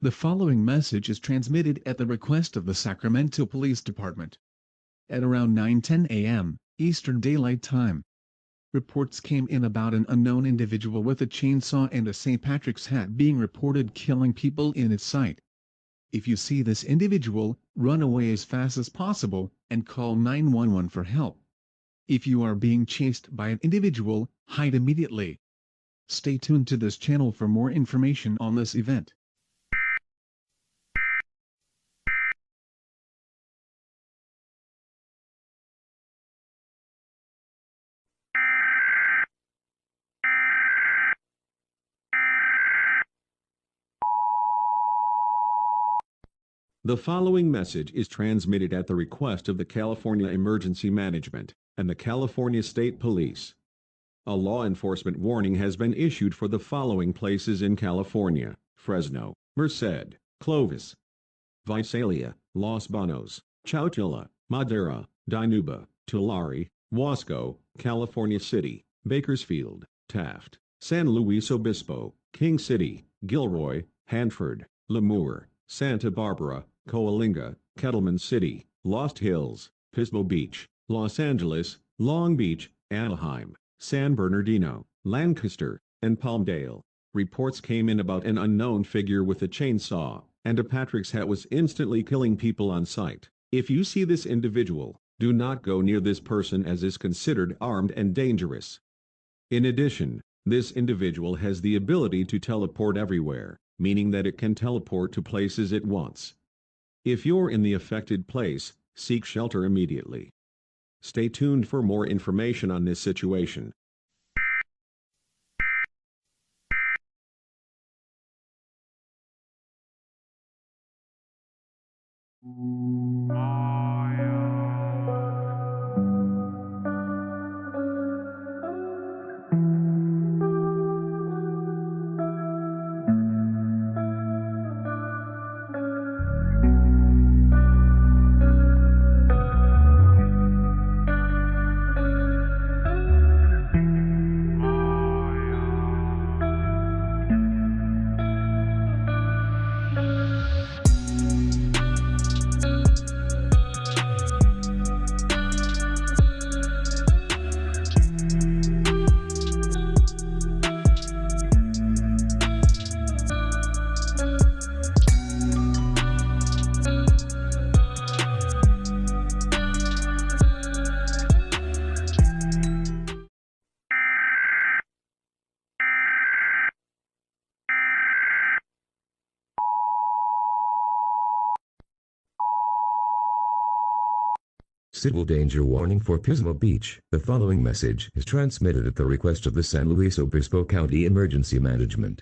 The following message is transmitted at the request of the Sacramento Police Department. At around 9:10 a.m. Eastern Daylight Time, reports came in about an unknown individual with a chainsaw and a St. Patrick's hat being reported killing people in its sight. If you see this individual, run away as fast as possible and call 911 for help. If you are being chased by an individual, hide immediately. Stay tuned to this channel for more information on this event. The following message is transmitted at the request of the California Emergency Management and the California State Police. A law enforcement warning has been issued for the following places in California: Fresno, Merced, Clovis, Visalia, Los Banos, Chowchilla, Madera, Dinuba, Tulare, Wasco, California City, Bakersfield, Taft, San Luis Obispo, King City, Gilroy, Hanford, Lemoore, Santa Barbara, Coalinga, Kettleman City, Lost Hills, Pismo Beach, Los Angeles, Long Beach, Anaheim, San Bernardino, Lancaster, and Palmdale. Reports came in about an unknown figure with a chainsaw and a Patrick's hat was instantly killing people on sight. If you see this individual, do not go near this person as is considered armed and dangerous. In addition, this individual has the ability to teleport everywhere, meaning that it can teleport to places it wants. If you're in the affected place, seek shelter immediately. Stay tuned for more information on this situation. Civil danger warning for Pismo Beach. The following message is transmitted at the request of the San Luis Obispo County Emergency Management.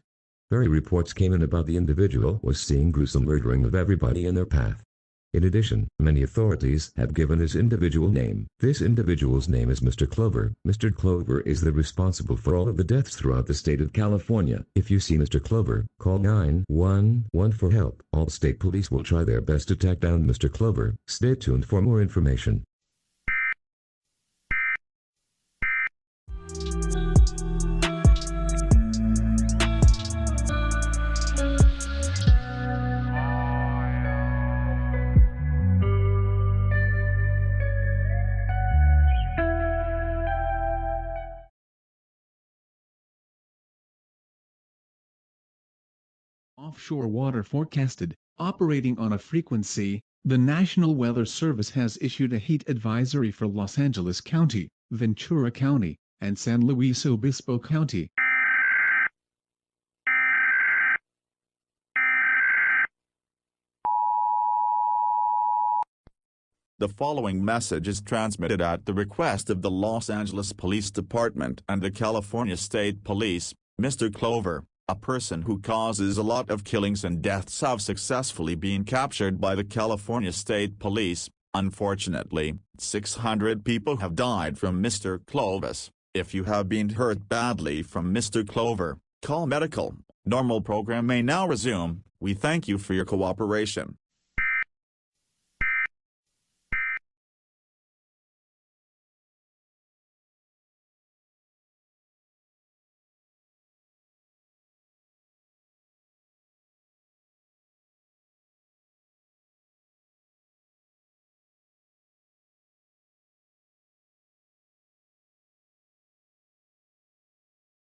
Very reports came in about the individual was seeing gruesome murdering of everybody in their path. In addition, many authorities have given his individual name. This individual's name is Mr. Clover. Mr. Clover is the responsible for all of the deaths throughout the state of California. If you see Mr. Clover, call 911 for help. All state police will try their best to track down Mr. Clover. Stay tuned for more information. Offshore water forecasted. Operating on a frequency, the National Weather Service has issued a heat advisory for Los Angeles County, Ventura County, and San Luis Obispo County. The following message is transmitted at the request of the Los Angeles Police Department and the California State Police. Mr. Clover, a person who causes a lot of killings and deaths, have successfully been captured by the California State Police. Unfortunately, 600 people have died from Mr. Clovis. If you have been hurt badly from Mr. Clover, call medical. Normal program may now resume. We thank you for your cooperation.